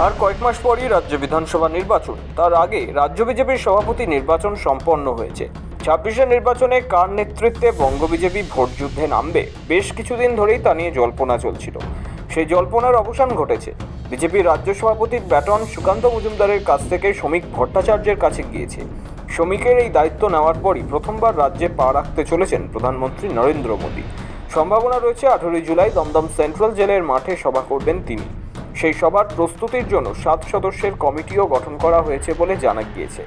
আর কয়েক মাস পরই রাজ্য বিধানসভা নির্বাচন। তার আগে রাজ্য বিজেপির সভাপতি নির্বাচন সম্পন্ন হয়েছে। 26-এর নির্বাচনে কার নেতৃত্বে বঙ্গ বিজেপি ভোট যুদ্ধে নামবে, বেশ কিছুদিন ধরেই তা নিয়ে জল্পনা চলছিল। সেই জল্পনার অবসান ঘটেছে। বিজেপির রাজ্য সভাপতির ব্যাটন সুকান্ত মজুমদারের কাছ থেকে শ্রমিক ভট্টাচার্যের কাছে গিয়েছে। শ্রমিকের এই দায়িত্ব নেওয়ার পরই প্রথমবার রাজ্যে পা রাখতে চলেছেন প্রধানমন্ত্রী নরেন্দ্র মোদী। সম্ভাবনা রয়েছে 18 জুলাই দমদম সেন্ট্রাল জেলের মাঠে সভা করবেন তিনি। সেই সভার প্রস্তুতির জন্য 7 সদস্যের কমিটিও গঠন করা হয়েছে বলে জানা গিয়েছে।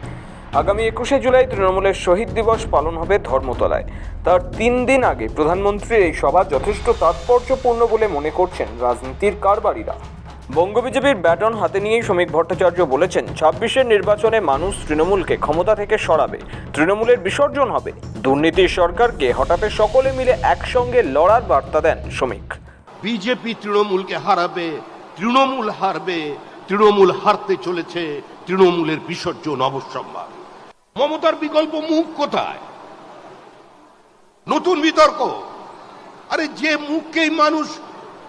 আগামী 21শে জুলাই তৃণমূলের শহীদ দিবস পালন হবে ধর্মতলায়। তার 3 দিন আগে প্রধানমন্ত্রীর এই সভা যথেষ্ট তাৎপর্যপূর্ণ বলে মনে করছেন রাজনীতির কারবারিরা। বঙ্গ বিজেপির ব্যাটন হাতে নিয়েই শ্রমিক ভট্টাচার্য বলেছেন, 26-এর নির্বাচনে মানুষ তৃণমূলকে ক্ষমতা থেকে সরাবে, তৃণমূলের বিসর্জন হবে। দুর্নীতির সরকারকে হটাতে সকলে মিলে একসঙ্গে লড়ার বার্তা দেন শ্রমিক। বিজেপি তৃণমূলকে হারাবে, তৃণমূল হারবে, তৃণমূল হারতে চলেছে, তৃণমূলের বিসর্জন অবশ্যম্ভার। মমতার বিকল্প মুখ কোথায়? নতুন বিতর্ক। আরে যে মুখকেই মানুষ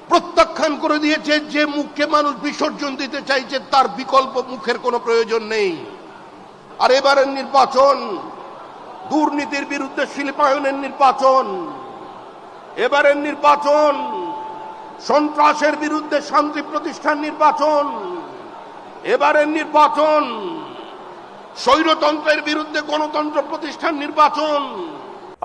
প্রত্যাখ্যান করে দিয়েছে, যে মুখকে মানুষ বিসর্জন দিতে চাইছে, তার বিকল্প মুখের কোনো প্রয়োজন নেই। আর এবারের নির্বাচন দুর্নীতির বিরুদ্ধে শিল্পায়নের নির্বাচন, এবারের নির্বাচন সন্ত্রাসের বিরুদ্ধে শান্তি প্রতিষ্ঠান নির্বাচন, এবারের নির্বাচন স্বৈরতন্ত্রের বিরুদ্ধে গণতন্ত্র প্রতিষ্ঠান নির্বাচন।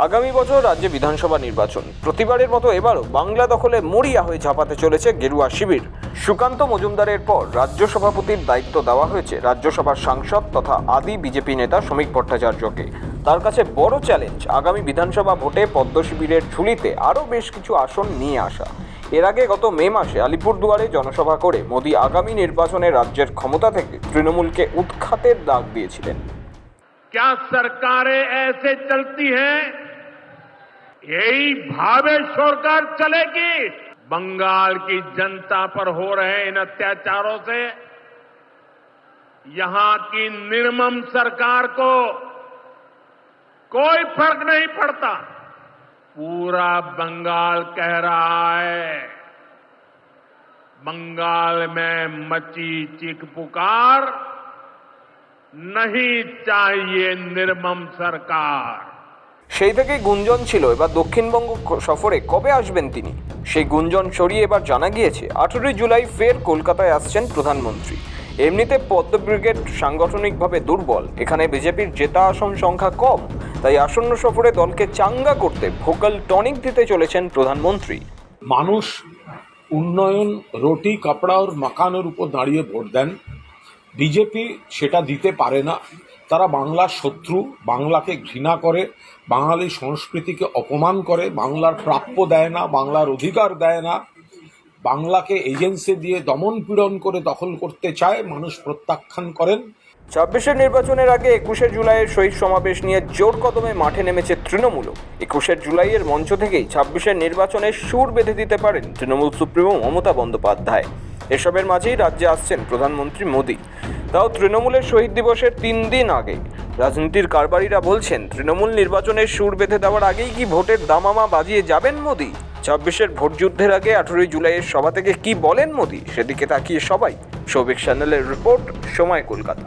আগামী বছর রাজ্যে বিধানসভা নির্বাচন। প্রতিবারের মতো এবারও বাংলা দখলে মরিয়া হয়ে ঝাঁপাতে চলেছে গেরুয়া শিবির। সুকান্ত মজুমদারের পর রাজ্য সভাপতির দায়িত্ব দেওয়া হয়েছে রাজ্যসভার সাংসদ তথা আদি বিজেপি নেতা শ্রমিক ভট্টাচার্যকে। তার কাছে বড় চ্যালেঞ্জ আগামী বিধানসভা ভোটে পদ্ম শিবিরের ঝুলিতে আরও বেশ কিছু আসন নিয়ে আসা। এর আগে গত মে মাসে আলিপুরদুয়ারে জনসভা করে মোদী আগামী নির্বাচনে রাজ্যের ক্ষমতা থেকে তৃণমূলকে উৎখাতের ডাক দিয়েছিলেন। क्या सरकारें ऐसे चलती हैं, यही भावे छोड़कर चलेगी? बंगाल की जनता पर हो रहे इन अत्याचारों से यहां की निर्मम सरकार को कोई फर्क नहीं पड़ता। पूरा बंगाल कह रहा है, बंगाल में मची चीख पुकार, नहीं चाहिए निर्मम सरकार। সেই থেকেই গুঞ্জন ছিল এবার দক্ষিণবঙ্গ সফরে কবে আসবেন তিনি। সেই গুঞ্জন সরিয়ে এবার জানা গিয়েছে 18 জুলাই ফের কলকাতায় আসছেন প্রধানমন্ত্রী। এমনিতে পদ্ম ব্রিগেড সাংগঠনিকভাবে দুর্বল, এখানে বিজেপির জেতা আসন সংখ্যা কম, তাই আসন্ন সফরে দলকে চাঙ্গা করতে ভোকাল টনিক দিতে চলেছেন প্রধানমন্ত্রী। মানুষ উন্নয়ন, রুটি কাপড়া আর মাকানের উপর দাঁড়িয়ে ভোট দেন। বিজেপি সেটা দিতে পারে না। তারা বাংলার শত্রু, বাংলাকে ঘৃণা করে, বাঙালি সংস্কৃতিকে অপমান করে, বাংলার প্রাপ্য দেয় না, বাংলার অধিকার দেয় না, বাংলাকে এজেন্সি দিয়ে দমন পীড়ন করে দখল করতে চায়। মানুষ প্রত্যাখ্যান করেন। 26-এর নির্বাচনের আগে 21শে জুলাইয়ের শহীদ সমাবেশ নিয়ে জোর কদমে মাঠে নেমেছে তৃণমূলও। 21শে জুলাইয়ের মঞ্চ থেকেই 26-এর নির্বাচনের সুর বেঁধে দিতে পারেন তৃণমূল সুপ্রিমো মমতা বন্দ্যোপাধ্যায়। এসবের মাঝেই রাজ্যে আসছেন প্রধানমন্ত্রী মোদী, তাও তৃণমূলের শহীদ দিবসের 3 দিন আগে। রাজনীতির কারবারিরা বলছেন, তৃণমূল নির্বাচনের সুর বেঁধে দেওয়ার আগেই কি ভোটের দামামা বাজিয়ে যাবেন মোদী? 26-এর ভোট যুদ্ধের আগে 18 জুলাইয়ের সভা থেকে কি বলেন মোদী, সেদিকে তাকিয়ে সবাই। সৌভিক চ্যানেলের রিপোর্ট, সময়, কলকাতা।